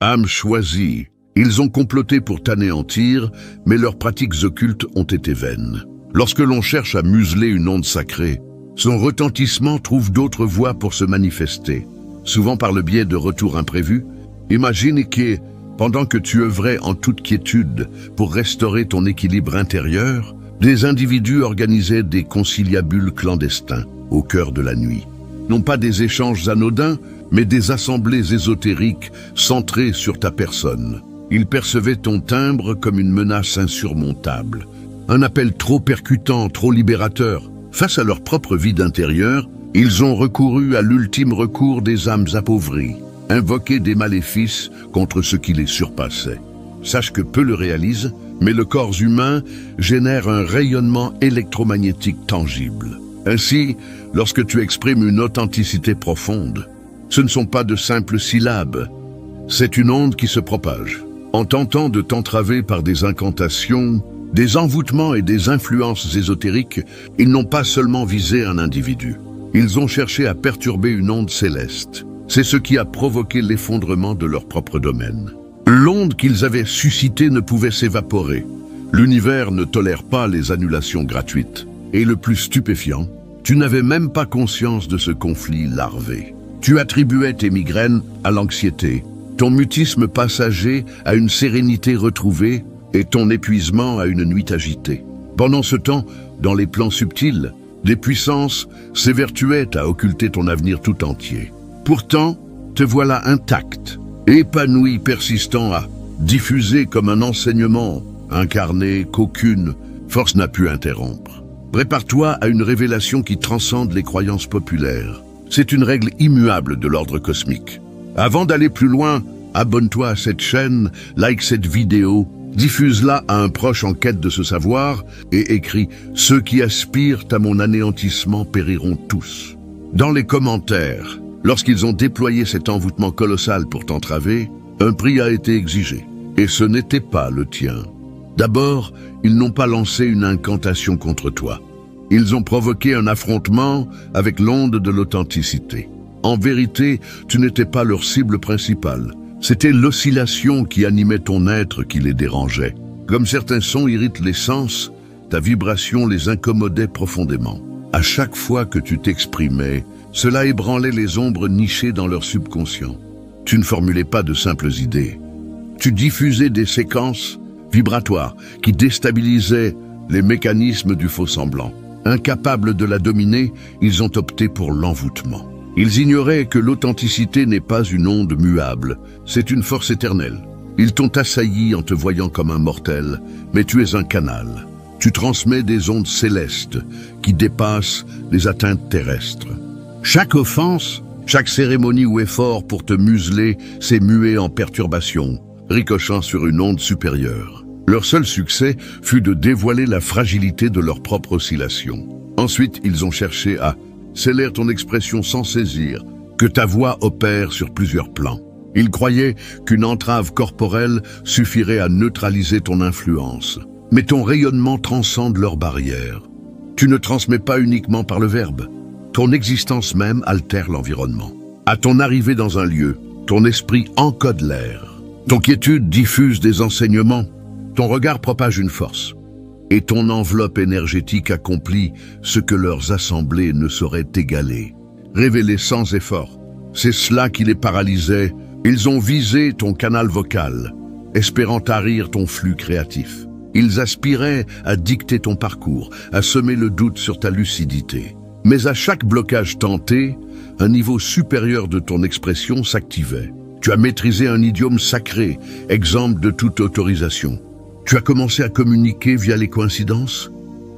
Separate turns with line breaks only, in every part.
Âme choisie, ils ont comploté pour t'anéantir, mais leurs pratiques occultes ont été vaines. Lorsque l'on cherche à museler une onde sacrée, son retentissement trouve d'autres voies pour se manifester, souvent par le biais de retours imprévus. Imagine que, pendant que tu œuvrais en toute quiétude pour restaurer ton équilibre intérieur, des individus organisaient des conciliabules clandestins au cœur de la nuit. Non pas des échanges anodins, mais des assemblées ésotériques centrées sur ta personne. Ils percevaient ton timbre comme une menace insurmontable. Un appel trop percutant, trop libérateur. Face à leur propre vide intérieur, ils ont recouru à l'ultime recours des âmes appauvries, invoqué des maléfices contre ce qui les surpassait. Sache que peu le réalisent, mais le corps humain génère un rayonnement électromagnétique tangible. Ainsi, lorsque tu exprimes une authenticité profonde, ce ne sont pas de simples syllabes, c'est une onde qui se propage. En tentant de t'entraver par des incantations, des envoûtements et des influences ésotériques, ils n'ont pas seulement visé un individu. Ils ont cherché à perturber une onde céleste. C'est ce qui a provoqué l'effondrement de leur propre domaine. L'onde qu'ils avaient suscitée ne pouvait s'évaporer. L'univers ne tolère pas les annulations gratuites. Et le plus stupéfiant, tu n'avais même pas conscience de ce conflit larvé. Tu attribuais tes migraines à l'anxiété, ton mutisme passager à une sérénité retrouvée et ton épuisement à une nuit agitée. Pendant ce temps, dans les plans subtils, des puissances s'évertuaient à occulter ton avenir tout entier. Pourtant, te voilà intact, épanoui, persistant à diffuser comme un enseignement incarné qu'aucune force n'a pu interrompre. Prépare-toi à une révélation qui transcende les croyances populaires. C'est une règle immuable de l'ordre cosmique. Avant d'aller plus loin, abonne-toi à cette chaîne, like cette vidéo, diffuse-la à un proche en quête de ce savoir et écris « Ceux qui aspirent à mon anéantissement périront tous ». Dans les commentaires, lorsqu'ils ont déployé cet envoûtement colossal pour t'entraver, un prix a été exigé. Et ce n'était pas le tien. D'abord, ils n'ont pas lancé une incantation contre toi. Ils ont provoqué un affrontement avec l'onde de l'authenticité. En vérité, tu n'étais pas leur cible principale. C'était l'oscillation qui animait ton être qui les dérangeait. Comme certains sons irritent les sens, ta vibration les incommodait profondément. À chaque fois que tu t'exprimais, cela ébranlait les ombres nichées dans leur subconscient. Tu ne formulais pas de simples idées. Tu diffusais des séquences vibratoires qui déstabilisaient les mécanismes du faux-semblant. Incapables de la dominer, ils ont opté pour l'envoûtement. Ils ignoraient que l'authenticité n'est pas une onde muable, c'est une force éternelle. Ils t'ont assailli en te voyant comme un mortel, mais tu es un canal. Tu transmets des ondes célestes qui dépassent les atteintes terrestres. Chaque offense, chaque cérémonie ou effort pour te museler s'est mué en perturbation, ricochant sur une onde supérieure. Leur seul succès fut de dévoiler la fragilité de leur propre oscillation. Ensuite, ils ont cherché à sceller ton expression sans saisir que ta voix opère sur plusieurs plans. Ils croyaient qu'une entrave corporelle suffirait à neutraliser ton influence. Mais ton rayonnement transcende leurs barrières. Tu ne transmets pas uniquement par le verbe. Ton existence même altère l'environnement. À ton arrivée dans un lieu, ton esprit encode l'air. Ton quiétude diffuse des enseignements. Ton regard propage une force, et ton enveloppe énergétique accomplit ce que leurs assemblées ne sauraient égaler. Révélés sans effort, c'est cela qui les paralysait. Ils ont visé ton canal vocal, espérant tarir ton flux créatif. Ils aspiraient à dicter ton parcours, à semer le doute sur ta lucidité. Mais à chaque blocage tenté, un niveau supérieur de ton expression s'activait. Tu as maîtrisé un idiome sacré, exempt de toute autorisation. Tu as commencé à communiquer via les coïncidences,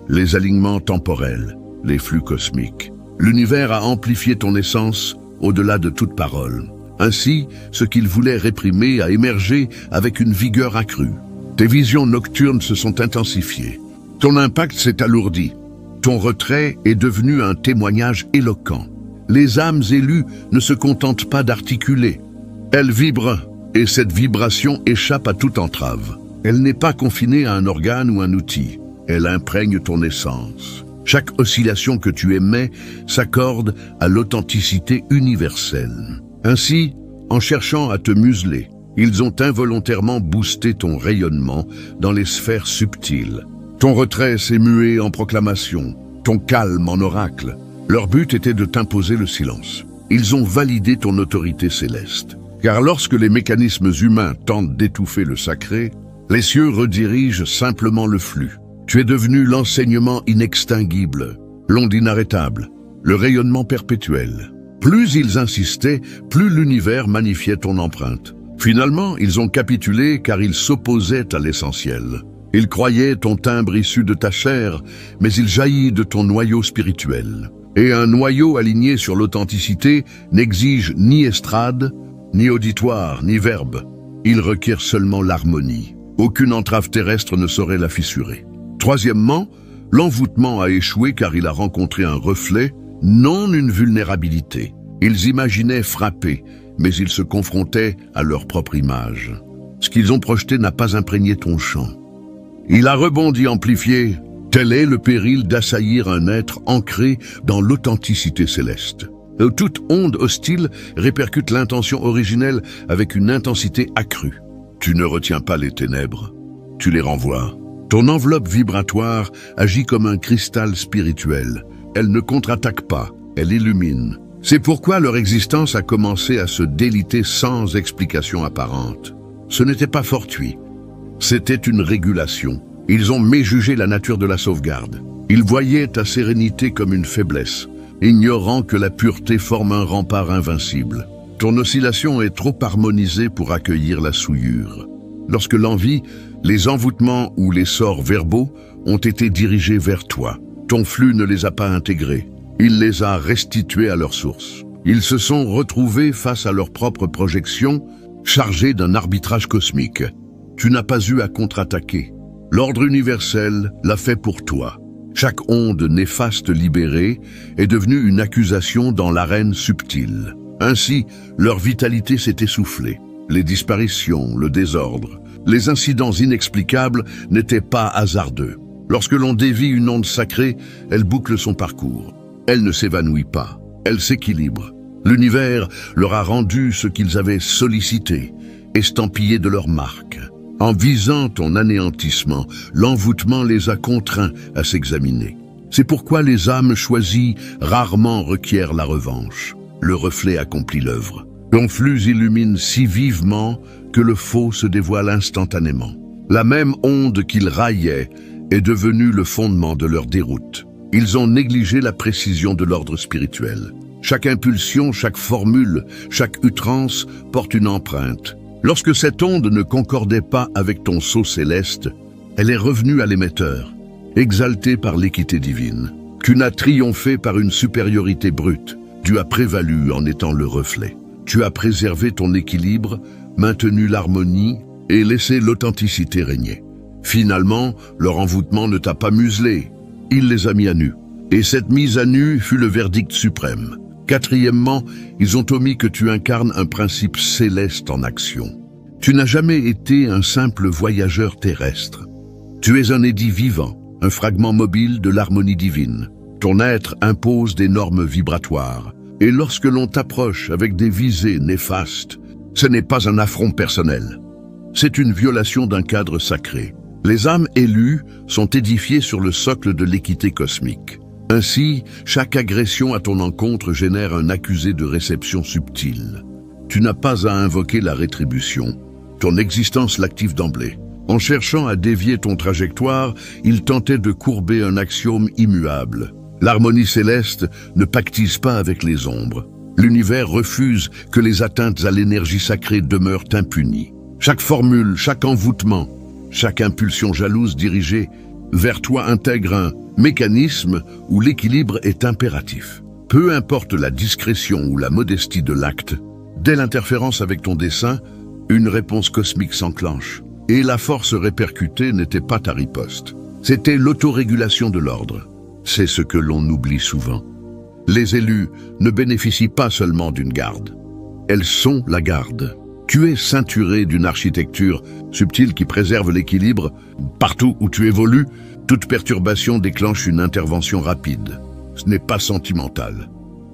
les alignements temporels, les flux cosmiques. L'univers a amplifié ton essence au-delà de toute parole. Ainsi, ce qu'il voulait réprimer a émergé avec une vigueur accrue. Tes visions nocturnes se sont intensifiées. Ton impact s'est alourdi. Ton retrait est devenu un témoignage éloquent. Les âmes élues ne se contentent pas d'articuler. Elles vibrent, et cette vibration échappe à toute entrave. Elle n'est pas confinée à un organe ou un outil. Elle imprègne ton essence. Chaque oscillation que tu émets s'accorde à l'authenticité universelle. Ainsi, en cherchant à te museler, Ils ont involontairement boosté ton rayonnement dans les sphères subtiles. Ton retrait s'est mué en proclamation, ton calme en oracle. Leur but était de t'imposer le silence. Ils ont validé ton autorité céleste. Car lorsque les mécanismes humains tentent d'étouffer le sacré, les cieux redirigent simplement le flux. Tu es devenu l'enseignement inextinguible, l'onde inarrêtable, le rayonnement perpétuel. Plus ils insistaient, plus l'univers magnifiait ton empreinte. Finalement, ils ont capitulé car ils s'opposaient à l'essentiel. Ils croyaient ton timbre issu de ta chair, mais il jaillit de ton noyau spirituel. Et un noyau aligné sur l'authenticité n'exige ni estrade, ni auditoire, ni verbe. Il requiert seulement l'harmonie. Aucune entrave terrestre ne saurait la fissurer. Troisièmement, l'envoûtement a échoué car il a rencontré un reflet, non une vulnérabilité. Ils imaginaient frapper, mais ils se confrontaient à leur propre image. Ce qu'ils ont projeté n'a pas imprégné ton champ. Il a rebondi amplifié. Tel est le péril d'assaillir un être ancré dans l'authenticité céleste. Toute onde hostile répercute l'intention originelle avec une intensité accrue. Tu ne retiens pas les ténèbres, tu les renvoies. Ton enveloppe vibratoire agit comme un cristal spirituel. Elle ne contre-attaque pas, elle illumine. C'est pourquoi leur existence a commencé à se déliter sans explication apparente. Ce n'était pas fortuit, c'était une régulation. Ils ont méjugé la nature de la sauvegarde. Ils voyaient ta sérénité comme une faiblesse, ignorant que la pureté forme un rempart invincible. Ton oscillation est trop harmonisée pour accueillir la souillure. Lorsque l'envie, les envoûtements ou les sorts verbaux ont été dirigés vers toi, ton flux ne les a pas intégrés. Il les a restitués à leur source. Ils se sont retrouvés face à leur propre projection, chargés d'un arbitrage cosmique. Tu n'as pas eu à contre-attaquer. L'ordre universel l'a fait pour toi. Chaque onde néfaste libérée est devenue une accusation dans l'arène subtile. Ainsi, leur vitalité s'est essoufflée. Les disparitions, le désordre, les incidents inexplicables n'étaient pas hasardeux. Lorsque l'on dévie une onde sacrée, elle boucle son parcours. Elle ne s'évanouit pas, elle s'équilibre. L'univers leur a rendu ce qu'ils avaient sollicité, estampillé de leur marque. En visant ton anéantissement, l'envoûtement les a contraints à s'examiner. C'est pourquoi les âmes choisies rarement requièrent la revanche. Le reflet accomplit l'œuvre. Ton flux illumine si vivement que le faux se dévoile instantanément. La même onde qu'ils raillaient est devenue le fondement de leur déroute. Ils ont négligé la précision de l'ordre spirituel. Chaque impulsion, chaque formule, chaque outrance porte une empreinte. Lorsque cette onde ne concordait pas avec ton sceau céleste, elle est revenue à l'émetteur, exaltée par l'équité divine. Tu n'as triomphé par une supériorité brute, tu as prévalu en étant le reflet. Tu as préservé ton équilibre, maintenu l'harmonie et laissé l'authenticité régner. Finalement, leur envoûtement ne t'a pas muselé, il les a mis à nu. Et cette mise à nu fut le verdict suprême. Quatrièmement, ils ont omis que tu incarnes un principe céleste en action. Tu n'as jamais été un simple voyageur terrestre. Tu es un édit vivant, un fragment mobile de l'harmonie divine. Ton être impose des normes vibratoires. Et lorsque l'on t'approche avec des visées néfastes, ce n'est pas un affront personnel. C'est une violation d'un cadre sacré. Les âmes élues sont édifiées sur le socle de l'équité cosmique. Ainsi, chaque agression à ton encontre génère un accusé de réception subtile. Tu n'as pas à invoquer la rétribution. Ton existence l'active d'emblée. En cherchant à dévier ton trajectoire, il tentait de courber un axiome immuable. L'harmonie céleste ne pactise pas avec les ombres. L'univers refuse que les atteintes à l'énergie sacrée demeurent impunies. Chaque formule, chaque envoûtement, chaque impulsion jalouse dirigée vers toi intègre un mécanisme où l'équilibre est impératif. Peu importe la discrétion ou la modestie de l'acte, dès l'interférence avec ton dessein, une réponse cosmique s'enclenche. Et la force répercutée n'était pas ta riposte. C'était l'autorégulation de l'ordre. C'est ce que l'on oublie souvent. Les élus ne bénéficient pas seulement d'une garde. Elles sont la garde. Tu es ceinturé d'une architecture subtile qui préserve l'équilibre. Partout où tu évolues, toute perturbation déclenche une intervention rapide. Ce n'est pas sentimental.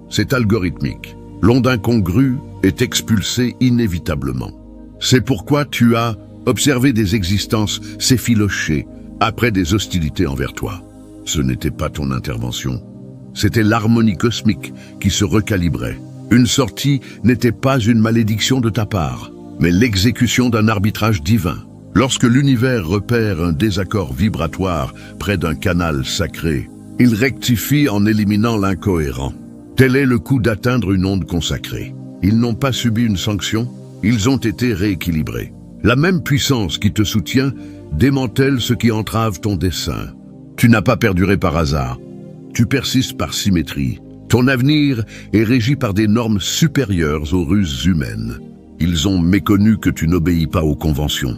C'est algorithmique. L'onde incongrue est expulsée inévitablement. C'est pourquoi tu as observé des existences s'effilocher après des hostilités envers toi. Ce n'était pas ton intervention. C'était l'harmonie cosmique qui se recalibrait. Une sortie n'était pas une malédiction de ta part, mais l'exécution d'un arbitrage divin. Lorsque l'univers repère un désaccord vibratoire près d'un canal sacré, il rectifie en éliminant l'incohérent. Tel est le coup d'atteindre une onde consacrée. Ils n'ont pas subi une sanction, ils ont été rééquilibrés. La même puissance qui te soutient démantèle ce qui entrave ton dessein. Tu n'as pas perduré par hasard. Tu persistes par symétrie. Ton avenir est régi par des normes supérieures aux ruses humaines. Ils ont méconnu que tu n'obéis pas aux conventions.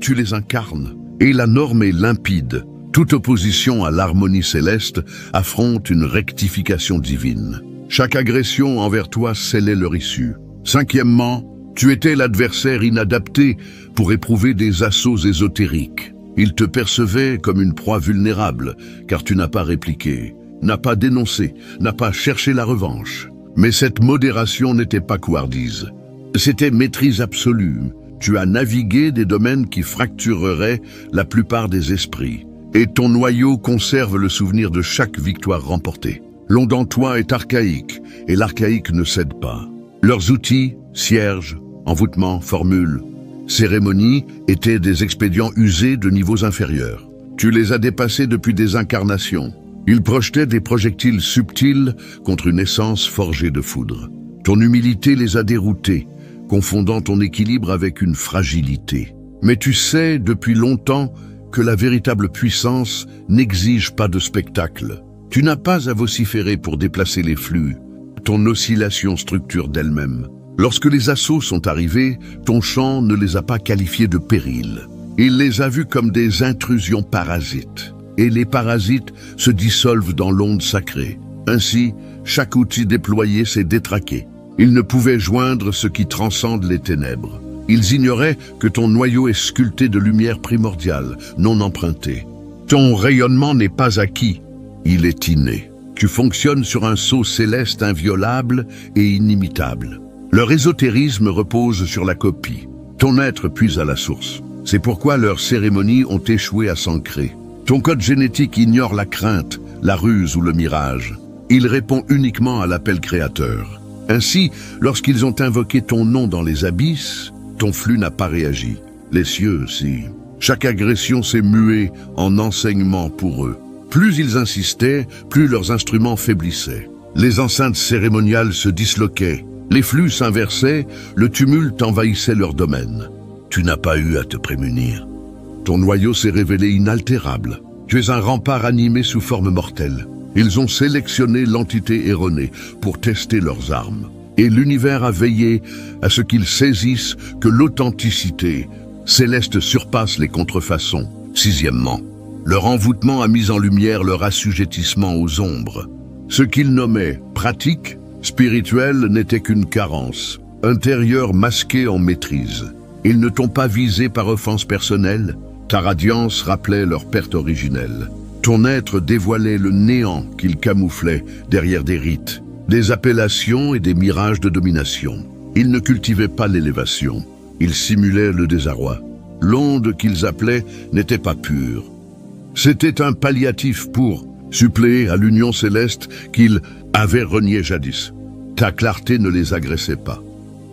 Tu les incarnes, et la norme est limpide. Toute opposition à l'harmonie céleste affronte une rectification divine. Chaque agression envers toi scellait leur issue. Cinquièmement, tu étais l'adversaire inadapté pour éprouver des assauts ésotériques. Ils te percevaient comme une proie vulnérable, car tu n'as pas répliqué, n'as pas dénoncé, n'as pas cherché la revanche. Mais cette modération n'était pas couardise. C'était maîtrise absolue. Tu as navigué des domaines qui fractureraient la plupart des esprits. Et ton noyau conserve le souvenir de chaque victoire remportée. L'onde en toi est archaïque, et l'archaïque ne cède pas. Leurs outils, cierges, envoûtements, formules, cérémonies étaient des expédients usés de niveaux inférieurs. Tu les as dépassés depuis des incarnations. Ils projetaient des projectiles subtils contre une essence forgée de foudre. Ton humilité les a déroutés, confondant ton équilibre avec une fragilité. Mais tu sais depuis longtemps que la véritable puissance n'exige pas de spectacle. Tu n'as pas à vociférer pour déplacer les flux. Ton oscillation structure d'elle-même. Lorsque les assauts sont arrivés, ton chant ne les a pas qualifiés de périls. Il les a vus comme des intrusions parasites. Et les parasites se dissolvent dans l'onde sacrée. Ainsi, chaque outil déployé s'est détraqué. Ils ne pouvaient joindre ce qui transcende les ténèbres. Ils ignoraient que ton noyau est sculpté de lumière primordiale, non empruntée. Ton rayonnement n'est pas acquis, il est inné. Tu fonctionnes sur un sceau céleste inviolable et inimitable. Leur ésotérisme repose sur la copie. Ton être puise à la source. C'est pourquoi leurs cérémonies ont échoué à s'ancrer. Ton code génétique ignore la crainte, la ruse ou le mirage. Il répond uniquement à l'appel créateur. Ainsi, lorsqu'ils ont invoqué ton nom dans les abysses, ton flux n'a pas réagi. Les cieux, si. Chaque agression s'est muée en enseignement pour eux. Plus ils insistaient, plus leurs instruments faiblissaient. Les enceintes cérémoniales se disloquaient. Les flux s'inversaient, le tumulte envahissait leur domaine. Tu n'as pas eu à te prémunir. Ton noyau s'est révélé inaltérable. Tu es un rempart animé sous forme mortelle. Ils ont sélectionné l'entité erronée pour tester leurs armes. Et l'univers a veillé à ce qu'ils saisissent que l'authenticité céleste surpasse les contrefaçons. Sixièmement, leur envoûtement a mis en lumière leur assujettissement aux ombres. Ce qu'ils nommaient pratique spirituelle n'était qu'une carence, intérieure masquée en maîtrise. Ils ne t'ont pas visé par offense personnelle. Ta radiance rappelait leur perte originelle. Ton être dévoilait le néant qu'ils camouflaient derrière des rites, des appellations et des mirages de domination. Ils ne cultivaient pas l'élévation, ils simulaient le désarroi. L'onde qu'ils appelaient n'était pas pure. C'était un palliatif pour suppléer à l'union céleste qu'ils avaient reniée jadis. Ta clarté ne les agressait pas.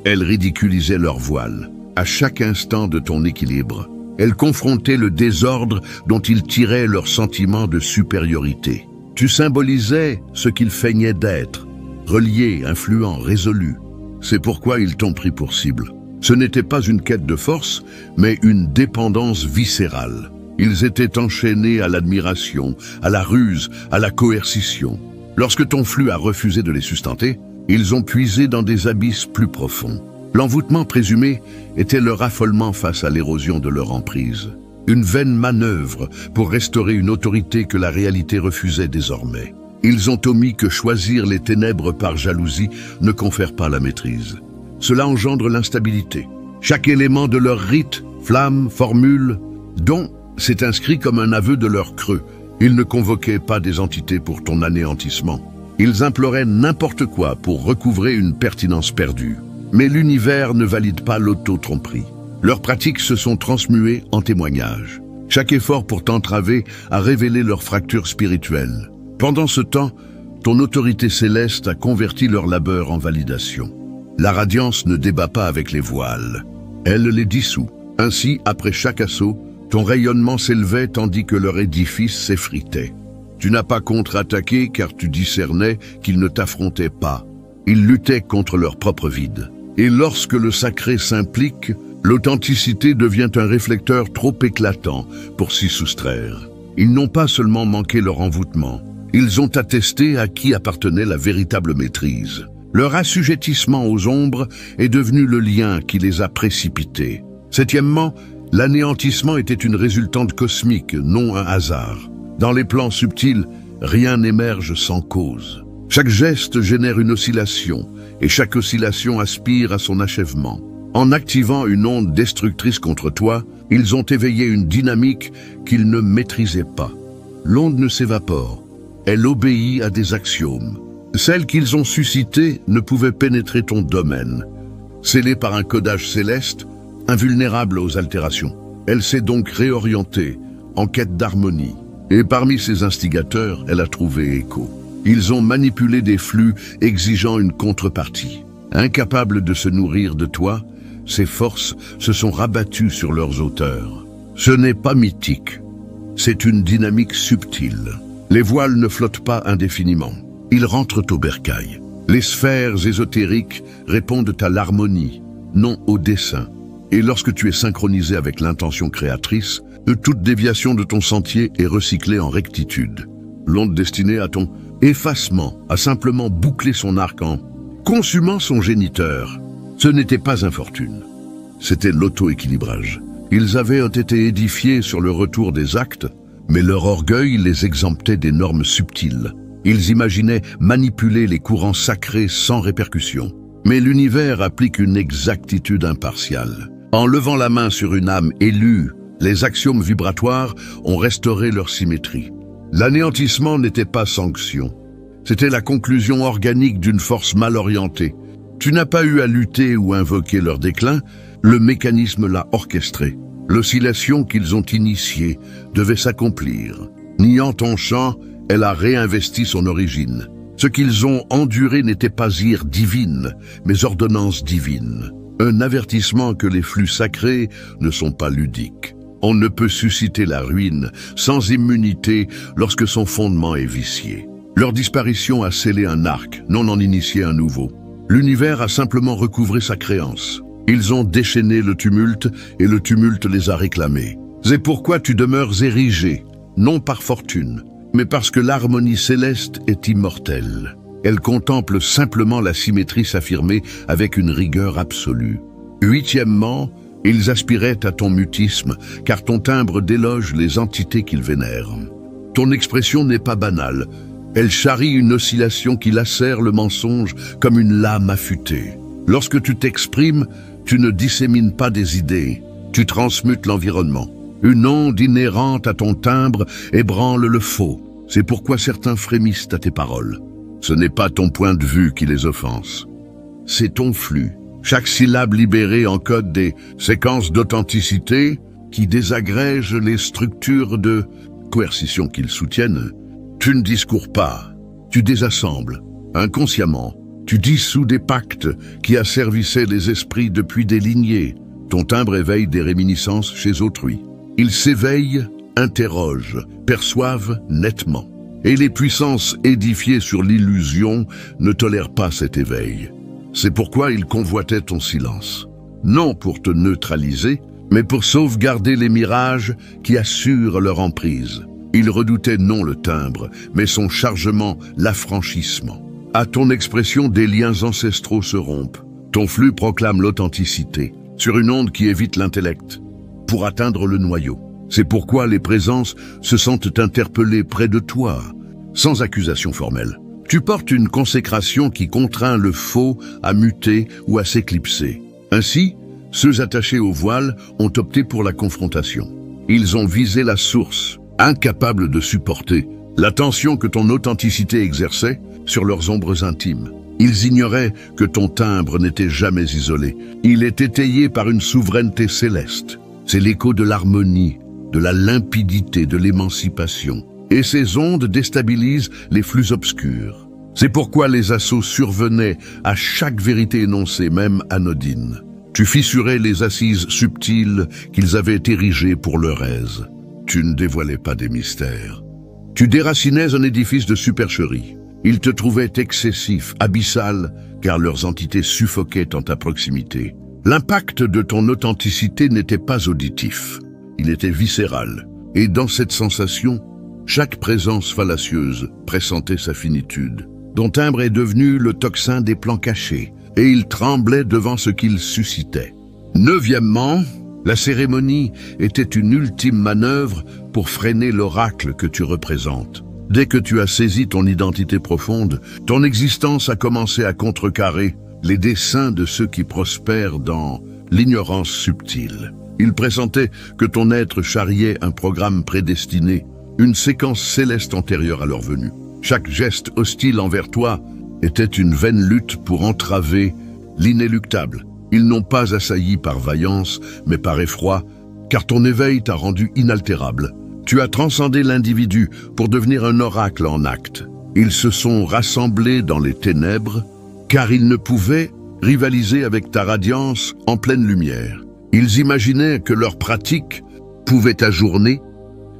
Elle ridiculisait leur voile. À chaque instant de ton équilibre, elle confrontait le désordre dont ils tiraient leur sentiment de supériorité. Tu symbolisais ce qu'ils feignaient d'être, relié, influent, résolu. C'est pourquoi ils t'ont pris pour cible. Ce n'était pas une quête de force, mais une dépendance viscérale. Ils étaient enchaînés à l'admiration, à la ruse, à la coercition. Lorsque ton flux a refusé de les sustenter, ils ont puisé dans des abysses plus profonds. L'envoûtement présumé était leur affolement face à l'érosion de leur emprise. Une vaine manœuvre pour restaurer une autorité que la réalité refusait désormais. Ils ont omis que choisir les ténèbres par jalousie ne confère pas la maîtrise. Cela engendre l'instabilité. Chaque élément de leur rite, flamme, formule, don, s'est inscrit comme un aveu de leur creux. Ils ne convoquaient pas des entités pour ton anéantissement. Ils imploraient n'importe quoi pour recouvrer une pertinence perdue. Mais l'univers ne valide pas l'auto-tromperie. Leurs pratiques se sont transmuées en témoignages. Chaque effort pour t'entraver a révélé leurs fractures spirituelles. Pendant ce temps, ton autorité céleste a converti leur labeur en validation. La radiance ne débat pas avec les voiles. Elle les dissout. Ainsi, après chaque assaut, ton rayonnement s'élevait tandis que leur édifice s'effritait. Tu n'as pas contre-attaqué car tu discernais qu'ils ne t'affrontaient pas. Ils luttaient contre leur propre vide. Et lorsque le sacré s'implique, l'authenticité devient un réflecteur trop éclatant pour s'y soustraire. Ils n'ont pas seulement manqué leur envoûtement, ils ont attesté à qui appartenait la véritable maîtrise. Leur assujettissement aux ombres est devenu le lien qui les a précipités. Septièmement, l'anéantissement était une résultante cosmique, non un hasard. Dans les plans subtils, rien n'émerge sans cause. Chaque geste génère une oscillation, et chaque oscillation aspire à son achèvement. En activant une onde destructrice contre toi, ils ont éveillé une dynamique qu'ils ne maîtrisaient pas. L'onde ne s'évapore, elle obéit à des axiomes. Celle qu'ils ont suscitée ne pouvait pénétrer ton domaine. Scellée par un codage céleste, invulnérable aux altérations, elle s'est donc réorientée en quête d'harmonie. Et parmi ses instigateurs, elle a trouvé écho. Ils ont manipulé des flux exigeant une contrepartie. Incapables de se nourrir de toi, ces forces se sont rabattues sur leurs auteurs. Ce n'est pas mythique, c'est une dynamique subtile. Les voiles ne flottent pas indéfiniment. Ils rentrent au bercail. Les sphères ésotériques répondent à l'harmonie, non au dessein. Et lorsque tu es synchronisé avec l'intention créatrice, toute déviation de ton sentier est recyclée en rectitude. L'onde destinée à ton effacement a simplement bouclé son arc en consumant son géniteur. Ce n'était pas infortune, c'était l'auto-équilibrage. Ils avaient été édifiés sur le retour des actes, mais leur orgueil les exemptait des normes subtiles. Ils imaginaient manipuler les courants sacrés sans répercussion. Mais l'univers applique une exactitude impartiale. En levant la main sur une âme élue, les axiomes vibratoires ont restauré leur symétrie. L'anéantissement n'était pas sanction. C'était la conclusion organique d'une force mal orientée. Tu n'as pas eu à lutter ou invoquer leur déclin, le mécanisme l'a orchestré. L'oscillation qu'ils ont initiée devait s'accomplir. Niant ton champ, elle a réinvesti son origine. Ce qu'ils ont enduré n'était pas ire divine, mais ordonnance divine. Un avertissement que les flux sacrés ne sont pas ludiques. On ne peut susciter la ruine sans immunité lorsque son fondement est vicié. Leur disparition a scellé un arc, non en initié un nouveau. L'univers a simplement recouvré sa créance. Ils ont déchaîné le tumulte et le tumulte les a réclamés. C'est pourquoi tu demeures érigé, non par fortune, mais parce que l'harmonie céleste est immortelle. Elle contemple simplement la symétrie s'affirmer avec une rigueur absolue. Huitièmement, ils aspiraient à ton mutisme, car ton timbre déloge les entités qu'ils vénèrent. Ton expression n'est pas banale. Elle charrie une oscillation qui lacère le mensonge comme une lame affûtée. Lorsque tu t'exprimes, tu ne dissémines pas des idées, tu transmutes l'environnement. Une onde inhérente à ton timbre ébranle le faux. C'est pourquoi certains frémissent à tes paroles. Ce n'est pas ton point de vue qui les offense. C'est ton flux. Chaque syllabe libérée encode des séquences d'authenticité qui désagrègent les structures de coercition qu'ils soutiennent. Tu ne discours pas, tu désassembles. Inconsciemment, tu dissous des pactes qui asservissaient les esprits depuis des lignées. Ton timbre éveille des réminiscences chez autrui. Ils s'éveillent, interrogent, perçoivent nettement. Et les puissances édifiées sur l'illusion ne tolèrent pas cet éveil. C'est pourquoi ils convoitaient ton silence. Non pour te neutraliser, mais pour sauvegarder les mirages qui assurent leur emprise. Ils redoutaient non le timbre, mais son chargement, l'affranchissement. À ton expression, des liens ancestraux se rompent. Ton flux proclame l'authenticité, sur une onde qui évite l'intellect, pour atteindre le noyau. C'est pourquoi les présences se sentent interpellées près de toi, sans accusation formelle. Tu portes une consécration qui contraint le faux à muter ou à s'éclipser. Ainsi, ceux attachés au voile ont opté pour la confrontation. Ils ont visé la source, incapables de supporter la tension que ton authenticité exerçait sur leurs ombres intimes. Ils ignoraient que ton timbre n'était jamais isolé. Il est étayé par une souveraineté céleste. C'est l'écho de l'harmonie, de la limpidité, de l'émancipation. Et ces ondes déstabilisent les flux obscurs. C'est pourquoi les assauts survenaient à chaque vérité énoncée, même anodine. Tu fissurais les assises subtiles qu'ils avaient érigées pour leur aise. Tu ne dévoilais pas des mystères. Tu déracinais un édifice de supercherie. Ils te trouvaient excessif, abyssal, car leurs entités suffoquaient en ta proximité. L'impact de ton authenticité n'était pas auditif. Il était viscéral. Et dans cette sensation, chaque présence fallacieuse pressentait sa finitude. Ton timbre est devenu le tocsin des plans cachés, et il tremblait devant ce qu'il suscitait. Neuvièmement, la cérémonie était une ultime manœuvre pour freiner l'oracle que tu représentes. Dès que tu as saisi ton identité profonde, ton existence a commencé à contrecarrer les desseins de ceux qui prospèrent dans l'ignorance subtile. Ils pressentaient que ton être charriait un programme prédestiné, une séquence céleste antérieure à leur venue. Chaque geste hostile envers toi était une vaine lutte pour entraver l'inéluctable. Ils n'ont pas assailli par vaillance, mais par effroi, car ton éveil t'a rendu inaltérable. Tu as transcendé l'individu pour devenir un oracle en acte. Ils se sont rassemblés dans les ténèbres, car ils ne pouvaient rivaliser avec ta radiance en pleine lumière. Ils imaginaient que leur pratique pouvait ajourner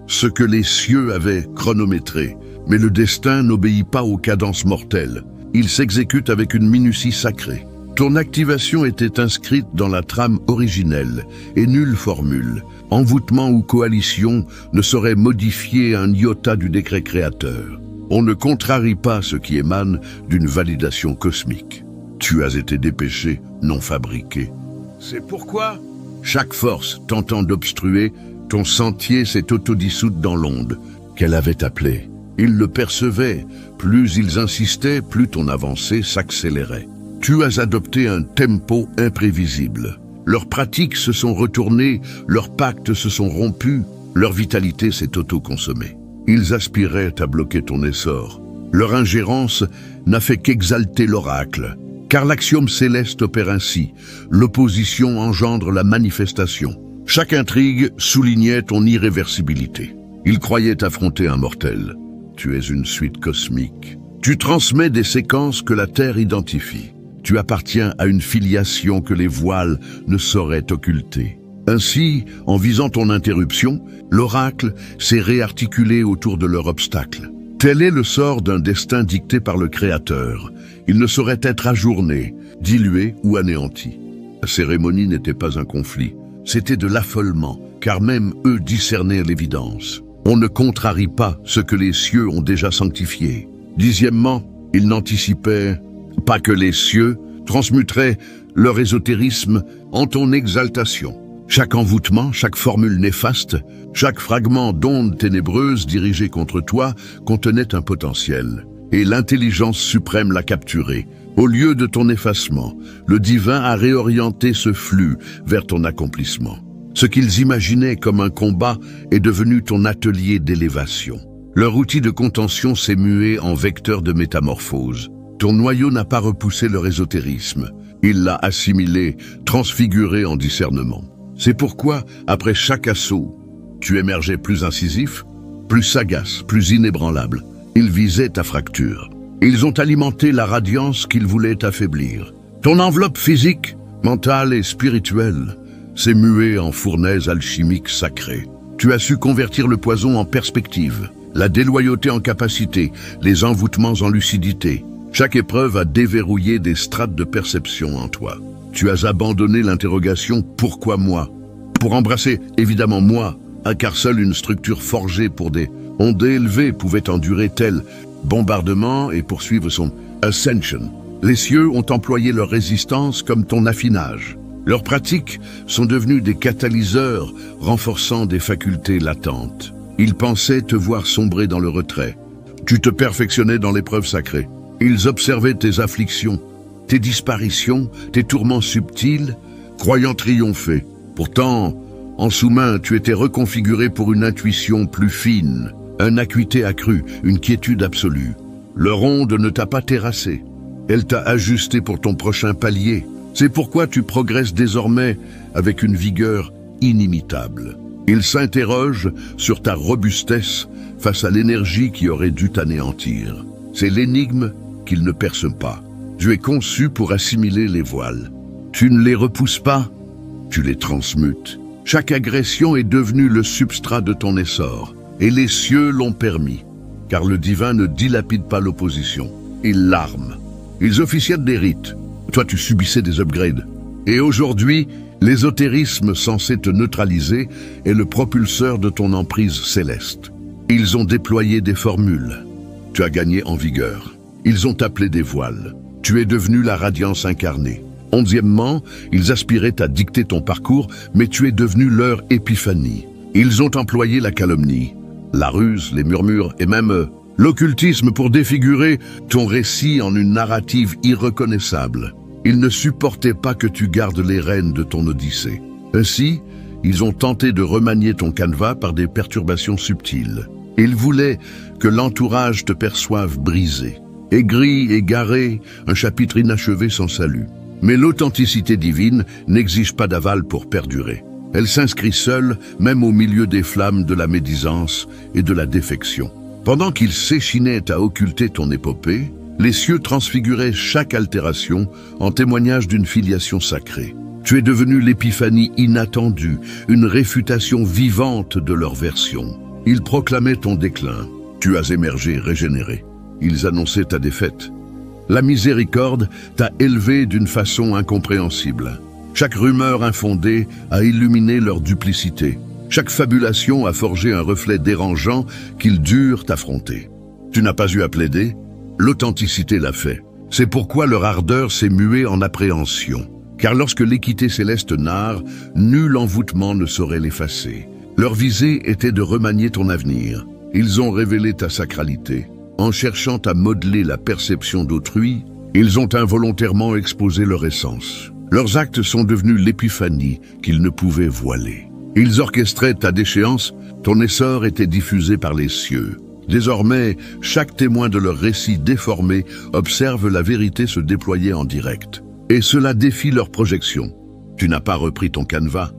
ce que les cieux avaient chronométré. Mais le destin n'obéit pas aux cadences mortelles. Il s'exécute avec une minutie sacrée. Ton activation était inscrite dans la trame originelle, et nulle formule, envoûtement ou coalition ne saurait modifier un iota du décret créateur. On ne contrarie pas ce qui émane d'une validation cosmique. Tu as été dépêché, non fabriqué. C'est pourquoi chaque force tentant d'obstruer, ton sentier s'est autodissoute dans l'onde qu'elle avait appelée. Ils le percevaient, plus ils insistaient, plus ton avancée s'accélérait. Tu as adopté un tempo imprévisible. Leurs pratiques se sont retournées, leurs pactes se sont rompus, leur vitalité s'est auto-consommée. Ils aspiraient à bloquer ton essor. Leur ingérence n'a fait qu'exalter l'oracle, car l'axiome céleste opère ainsi. L'opposition engendre la manifestation. Chaque intrigue soulignait ton irréversibilité. Ils croyaient affronter un mortel. Tu es une suite cosmique. Tu transmets des séquences que la Terre identifie. Tu appartiens à une filiation que les voiles ne sauraient occulter. Ainsi, en visant ton interruption, l'oracle s'est réarticulé autour de leur obstacle. Tel est le sort d'un destin dicté par le Créateur. Il ne saurait être ajourné, dilué ou anéanti. La cérémonie n'était pas un conflit. C'était de l'affolement, car même eux discernaient l'évidence. On ne contrarie pas ce que les cieux ont déjà sanctifié. Dixièmement, ils n'anticipaient pas que les cieux transmuteraient leur ésotérisme en ton exaltation. Chaque envoûtement, chaque formule néfaste, chaque fragment d'onde ténébreuse dirigée contre toi contenait un potentiel. Et l'intelligence suprême l'a capturé. Au lieu de ton effacement, le divin a réorienté ce flux vers ton accomplissement. Ce qu'ils imaginaient comme un combat est devenu ton atelier d'élévation. Leur outil de contention s'est mué en vecteur de métamorphose. Ton noyau n'a pas repoussé leur ésotérisme. Il l'a assimilé, transfiguré en discernement. C'est pourquoi, après chaque assaut, tu émergeais plus incisif, plus sagace, plus inébranlable. Ils visaient ta fracture. Ils ont alimenté la radiance qu'ils voulaient affaiblir. Ton enveloppe physique, mentale et spirituelle s'est muée en fournaise alchimique sacrée. Tu as su convertir le poison en perspective, la déloyauté en capacité, les envoûtements en lucidité. Chaque épreuve a déverrouillé des strates de perception en toi. Tu as abandonné l'interrogation « Pourquoi moi ?» pour embrasser évidemment moi, car seule une structure forgée pour des ondes élevées pouvait endurer tel bombardement et poursuivre son ascension. Les cieux ont employé leur résistance comme ton affinage. Leurs pratiques sont devenues des catalyseurs renforçant des facultés latentes. Ils pensaient te voir sombrer dans le retrait. Tu te perfectionnais dans l'épreuve sacrée. Ils observaient tes afflictions, tes disparitions, tes tourments subtils, croyant triompher. Pourtant, en sous-main, tu étais reconfiguré pour une intuition plus fine, une acuité accrue, une quiétude absolue. Leur onde ne t'a pas terrassé. Elle t'a ajusté pour ton prochain palier. C'est pourquoi tu progresses désormais avec une vigueur inimitable. Il s'interroge sur ta robustesse face à l'énergie qui aurait dû t'anéantir. C'est l'énigme qu'il ne perce pas. Tu es conçu pour assimiler les voiles. Tu ne les repousses pas, tu les transmutes. Chaque agression est devenue le substrat de ton essor, et les cieux l'ont permis, car le divin ne dilapide pas l'opposition. Il l'arme. Ils officiaient des rites. Toi, tu subissais des upgrades. Et aujourd'hui, l'ésotérisme censé te neutraliser est le propulseur de ton emprise céleste. Ils ont déployé des formules. Tu as gagné en vigueur. Ils ont appelé des voiles. Tu es devenu la radiance incarnée. 11e, ils aspiraient à dicter ton parcours, mais tu es devenu leur épiphanie. Ils ont employé la calomnie, la ruse, les murmures et même l'occultisme pour défigurer ton récit en une narrative irreconnaissable. Ils ne supportaient pas que tu gardes les rênes de ton odyssée. Ainsi, ils ont tenté de remanier ton canevas par des perturbations subtiles. Ils voulaient que l'entourage te perçoive brisé, aigri, égaré, un chapitre inachevé sans salut. Mais l'authenticité divine n'exige pas d'aval pour perdurer. Elle s'inscrit seule, même au milieu des flammes de la médisance et de la défection. Pendant qu'ils s'échinaient à occulter ton épopée, les cieux transfiguraient chaque altération en témoignage d'une filiation sacrée. Tu es devenu l'épiphanie inattendue, une réfutation vivante de leur version. Ils proclamaient ton déclin. Tu as émergé régénéré. Ils annonçaient ta défaite. La miséricorde t'a élevé d'une façon incompréhensible. Chaque rumeur infondée a illuminé leur duplicité. Chaque fabulation a forgé un reflet dérangeant qu'ils durent affronter. Tu n'as pas eu à plaider, l'authenticité l'a fait. C'est pourquoi leur ardeur s'est muée en appréhension. Car lorsque l'équité céleste narre, nul envoûtement ne saurait l'effacer. Leur visée était de remanier ton avenir. Ils ont révélé ta sacralité. En cherchant à modeler la perception d'autrui, ils ont involontairement exposé leur essence. Leurs actes sont devenus l'épiphanie qu'ils ne pouvaient voiler. Ils orchestraient ta déchéance, ton essor était diffusé par les cieux. Désormais, chaque témoin de leur récit déformé observe la vérité se déployer en direct. Et cela défie leur projection. Tu n'as pas repris ton canevas,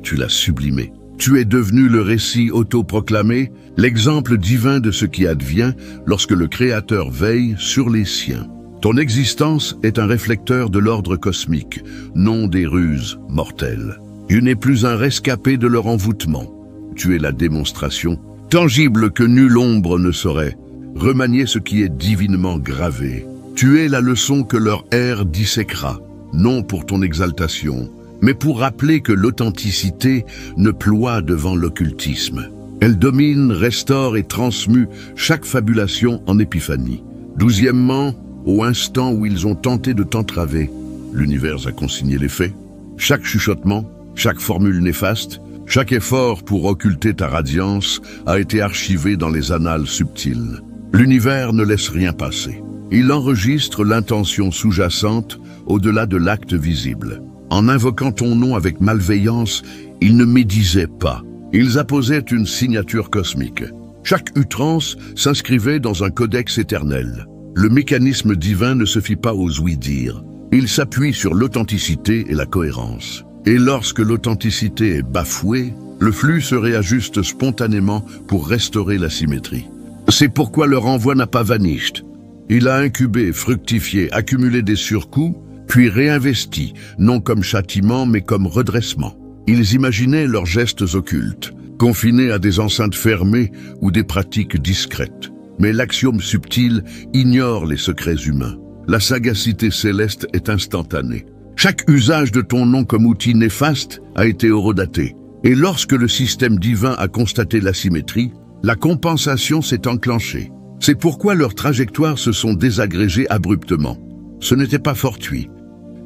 tu l'as sublimé. Tu es devenu le récit autoproclamé, l'exemple divin de ce qui advient lorsque le Créateur veille sur les siens. Ton existence est un réflecteur de l'ordre cosmique, non des ruses mortelles. Tu n'es plus un rescapé de leur envoûtement. Tu es la démonstration, tangible que nulle ombre ne saurait, remanier ce qui est divinement gravé. Tu es la leçon que leur ère disséquera, non pour ton exaltation, mais pour rappeler que l'authenticité ne ploie devant l'occultisme. Elle domine, restaure et transmue chaque fabulation en épiphanie. 12e, au instant où ils ont tenté de t'entraver, l'univers a consigné les faits. Chaque chuchotement, chaque formule néfaste, chaque effort pour occulter ta radiance a été archivé dans les annales subtiles. L'univers ne laisse rien passer. Il enregistre l'intention sous-jacente au-delà de l'acte visible. En invoquant ton nom avec malveillance, ils ne médisaient pas. Ils apposaient une signature cosmique. Chaque outrance s'inscrivait dans un codex éternel. Le mécanisme divin ne se fie pas aux ouï-dire. Il s'appuie sur l'authenticité et la cohérence. Et lorsque l'authenticité est bafouée, le flux se réajuste spontanément pour restaurer la symétrie. C'est pourquoi leur envoi n'a pas vanished. Il a incubé, fructifié, accumulé des surcoûts, puis réinvesti, non comme châtiment, mais comme redressement. Ils imaginaient leurs gestes occultes, confinés à des enceintes fermées ou des pratiques discrètes. Mais l'axiome subtil ignore les secrets humains. La sagacité céleste est instantanée. Chaque usage de ton nom comme outil néfaste a été horodaté. Et lorsque le système divin a constaté l'asymétrie, la compensation s'est enclenchée. C'est pourquoi leurs trajectoires se sont désagrégées abruptement. Ce n'était pas fortuit.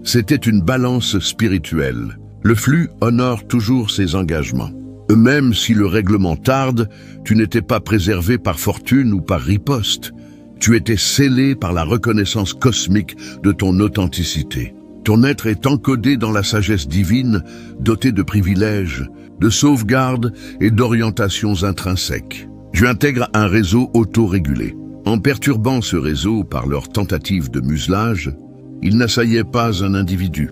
C'était une balance spirituelle. Le flux honore toujours ses engagements. Même si le règlement tarde, tu n'étais pas préservé par fortune ou par riposte. Tu étais scellé par la reconnaissance cosmique de ton authenticité. Ton être est encodé dans la sagesse divine, doté de privilèges, de sauvegardes et d'orientations intrinsèques. Tu intègres un réseau autorégulé. En perturbant ce réseau par leurs tentatives de muselage, ils n'assaillaient pas un individu.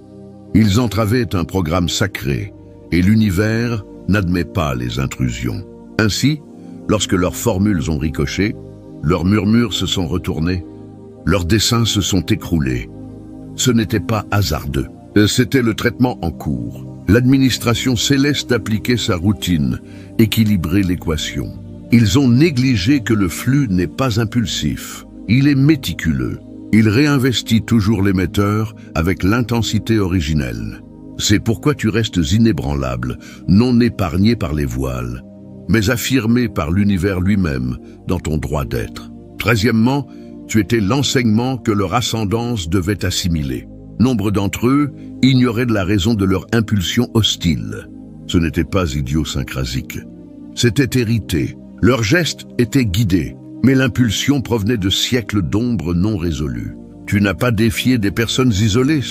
Ils entravaient un programme sacré, et l'univers n'admet pas les intrusions. Ainsi, lorsque leurs formules ont ricoché, leurs murmures se sont retournés, leurs desseins se sont écroulés. Ce n'était pas hasardeux, c'était le traitement en cours. L'administration céleste appliquait sa routine, équilibrait l'équation. Ils ont négligé que le flux n'est pas impulsif, il est méticuleux. Il réinvestit toujours l'émetteur avec l'intensité originelle. C'est pourquoi tu restes inébranlable, non épargné par les voiles, mais affirmé par l'univers lui-même dans ton droit d'être. 13e, tu étais l'enseignement que leur ascendance devait assimiler. Nombre d'entre eux ignoraient de la raison de leur impulsion hostile. Ce n'était pas idiosyncrasique. C'était hérité. Leurs gestes étaient guidés, mais l'impulsion provenait de siècles d'ombre non résolues. Tu n'as pas défié des personnes isolées.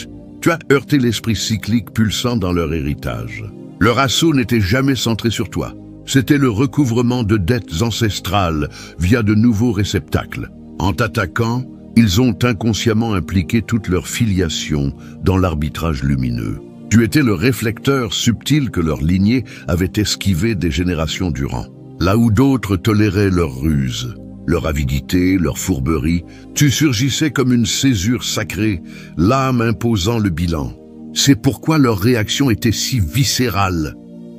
Tu as heurté l'esprit cyclique pulsant dans leur héritage. Leur assaut n'était jamais centré sur toi. C'était le recouvrement de dettes ancestrales via de nouveaux réceptacles. En t'attaquant, ils ont inconsciemment impliqué toute leur filiation dans l'arbitrage lumineux. Tu étais le réflecteur subtil que leur lignée avait esquivé des générations durant. Là où d'autres toléraient leurs ruses, leur avidité, leur fourberie, tu surgissais comme une césure sacrée, l'âme imposant le bilan. C'est pourquoi leur réaction était si viscérale,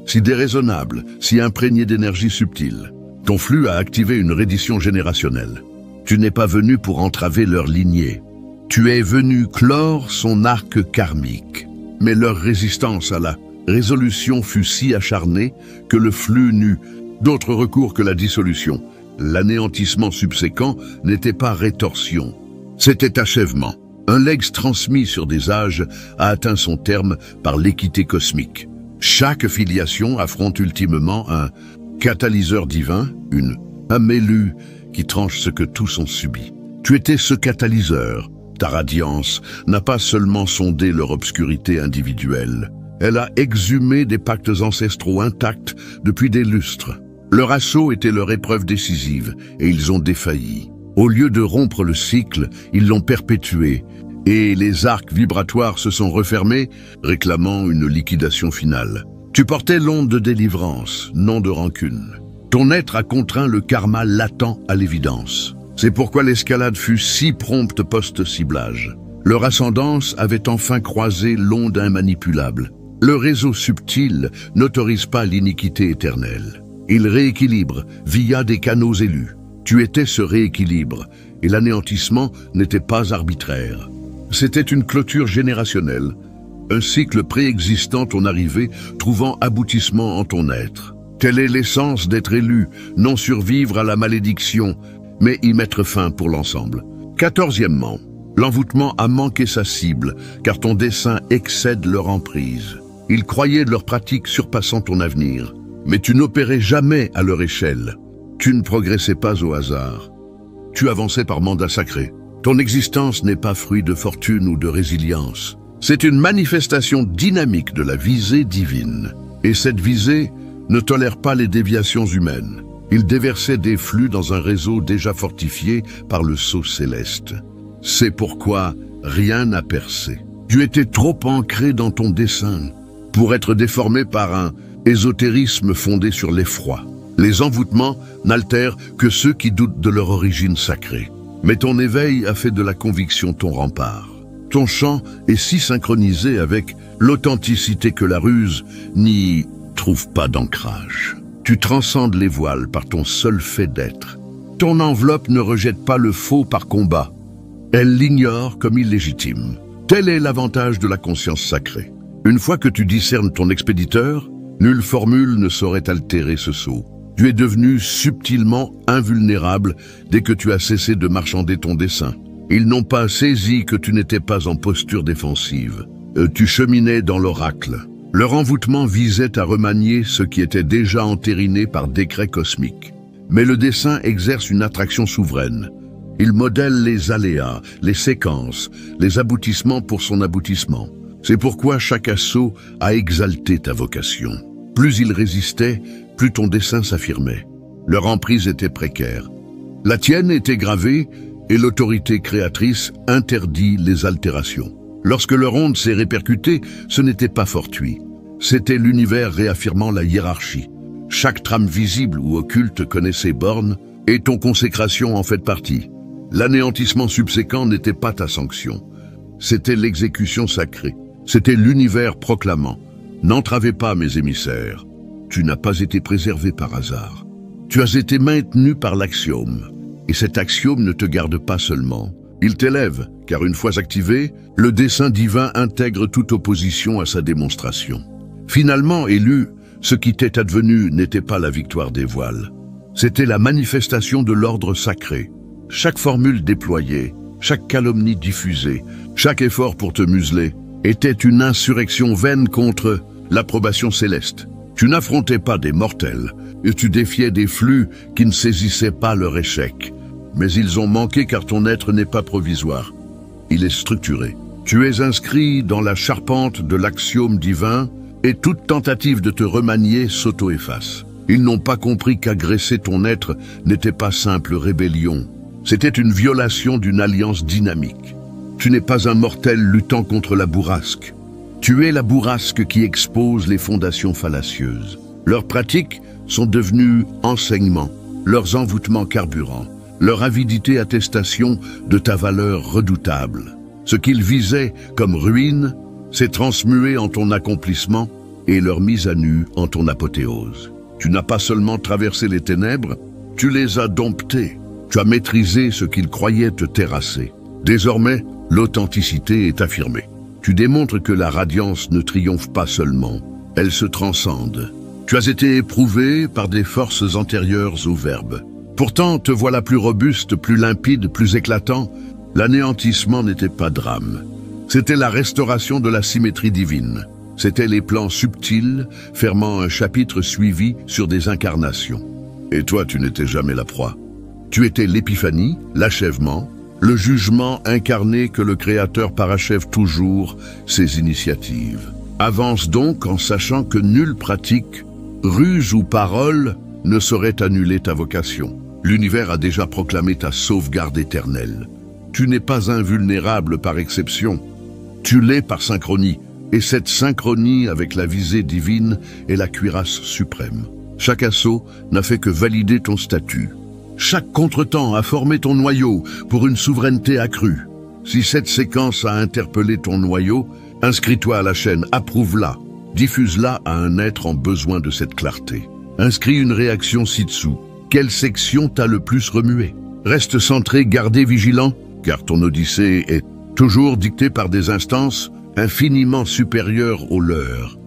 si déraisonnable, si imprégnée d'énergie subtile. Ton flux a activé une reddition générationnelle. Tu n'es pas venu pour entraver leur lignée. Tu es venu clore son arc karmique. Mais leur résistance à la résolution fut si acharnée que le flux n'eut d'autre recours que la dissolution. L'anéantissement subséquent n'était pas rétorsion, c'était achèvement. Un legs transmis sur des âges a atteint son terme par l'équité cosmique. Chaque filiation affronte ultimement un catalyseur divin, une amélue qui tranche ce que tous ont subi. Tu étais ce catalyseur. Ta radiance n'a pas seulement sondé leur obscurité individuelle, elle a exhumé des pactes ancestraux intacts depuis des lustres. Leur assaut était leur épreuve décisive, et ils ont défailli. Au lieu de rompre le cycle, ils l'ont perpétué, et les arcs vibratoires se sont refermés, réclamant une liquidation finale. Tu portais l'onde de délivrance, non de rancune. Ton être a contraint le karma latent à l'évidence. C'est pourquoi l'escalade fut si prompte post-ciblage. Leur ascendance avait enfin croisé l'onde immanipulable. Le réseau subtil n'autorise pas l'iniquité éternelle. Il rééquilibre via des canaux élus. Tu étais ce rééquilibre, et l'anéantissement n'était pas arbitraire. C'était une clôture générationnelle, un cycle préexistant ton arrivée, trouvant aboutissement en ton être. Telle est l'essence d'être élu, non survivre à la malédiction, mais y mettre fin pour l'ensemble. 14e, l'envoûtement a manqué sa cible, car ton dessein excède leur emprise. Ils croyaient de leurs pratiques surpassant ton avenir, mais tu n'opérais jamais à leur échelle. Tu ne progressais pas au hasard. Tu avançais par mandat sacré. Ton existence n'est pas fruit de fortune ou de résilience. C'est une manifestation dynamique de la visée divine. Et cette visée ne tolère pas les déviations humaines. Il déversait des flux dans un réseau déjà fortifié par le sceau céleste. C'est pourquoi rien n'a percé. Tu étais trop ancré dans ton dessein pour être déformé par un ésotérisme fondé sur l'effroi. Les envoûtements n'altèrent que ceux qui doutent de leur origine sacrée. Mais ton éveil a fait de la conviction ton rempart. Ton chant est si synchronisé avec l'authenticité que la ruse n'y trouve pas d'ancrage. Tu transcendes les voiles par ton seul fait d'être. Ton enveloppe ne rejette pas le faux par combat. Elle l'ignore comme illégitime. Tel est l'avantage de la conscience sacrée. Une fois que tu discernes ton expéditeur, nulle formule ne saurait altérer ce sceau. Tu es devenu subtilement invulnérable dès que tu as cessé de marchander ton dessein. Ils n'ont pas saisi que tu n'étais pas en posture défensive. Tu cheminais dans l'oracle. Leur envoûtement visait à remanier ce qui était déjà entériné par décret cosmique. Mais le dessein exerce une attraction souveraine. Il modèle les aléas, les séquences, les aboutissements pour son aboutissement. C'est pourquoi chaque assaut a exalté ta vocation. Plus ils résistaient, plus ton dessein s'affirmait. Leur emprise était précaire. La tienne était gravée et l'autorité créatrice interdit les altérations. Lorsque leur onde s'est répercutée, ce n'était pas fortuit. C'était l'univers réaffirmant la hiérarchie. Chaque trame visible ou occulte connaît ses bornes et ton consécration en fait partie. L'anéantissement subséquent n'était pas ta sanction. C'était l'exécution sacrée. C'était l'univers proclamant. N'entravez pas mes émissaires. Tu n'as pas été préservé par hasard. Tu as été maintenu par l'axiome. Et cet axiome ne te garde pas seulement. Il t'élève, car une fois activé, le dessein divin intègre toute opposition à sa démonstration. Finalement élu, ce qui t'est advenu n'était pas la victoire des voiles. C'était la manifestation de l'ordre sacré. Chaque formule déployée, chaque calomnie diffusée, chaque effort pour te museler, était une insurrection vaine contre l'approbation céleste. Tu n'affrontais pas des mortels, et tu défiais des flux qui ne saisissaient pas leur échec. Mais ils ont manqué car ton être n'est pas provisoire. Il est structuré. Tu es inscrit dans la charpente de l'axiome divin, et toute tentative de te remanier s'auto-efface. Ils n'ont pas compris qu'agresser ton être n'était pas simple rébellion. C'était une violation d'une alliance dynamique. Tu n'es pas un mortel luttant contre la bourrasque. Tu es la bourrasque qui expose les fondations fallacieuses. Leurs pratiques sont devenues enseignements, leurs envoûtements carburants, leur avidité attestation de ta valeur redoutable. Ce qu'ils visaient comme ruine s'est transmué en ton accomplissement et leur mise à nu en ton apothéose. Tu n'as pas seulement traversé les ténèbres, tu les as domptées. Tu as maîtrisé ce qu'ils croyaient te terrasser. Désormais, l'authenticité est affirmée. Tu démontres que la radiance ne triomphe pas seulement, elle se transcende. Tu as été éprouvé par des forces antérieures au verbe. Pourtant, te voilà plus robuste, plus limpide, plus éclatant. L'anéantissement n'était pas drame. C'était la restauration de la symétrie divine. C'étaient les plans subtils, fermant un chapitre suivi sur des incarnations. Et toi, tu n'étais jamais la proie. Tu étais l'épiphanie, l'achèvement, le jugement incarné que le Créateur parachève toujours ses initiatives. Avance donc en sachant que nulle pratique, ruse ou parole ne saurait annuler ta vocation. L'univers a déjà proclamé ta sauvegarde éternelle. Tu n'es pas invulnérable par exception. Tu l'es par synchronie, et cette synchronie avec la visée divine est la cuirasse suprême. Chaque assaut n'a fait que valider ton statut. Chaque contretemps a formé ton noyau pour une souveraineté accrue. Si cette séquence a interpellé ton noyau, inscris-toi à la chaîne, approuve-la, diffuse-la à un être en besoin de cette clarté. Inscris une réaction ci-dessous. Quelle section t'a le plus remué? Reste centré, gardé vigilant, car ton odyssée est toujours dictée par des instances infiniment supérieures aux leurs.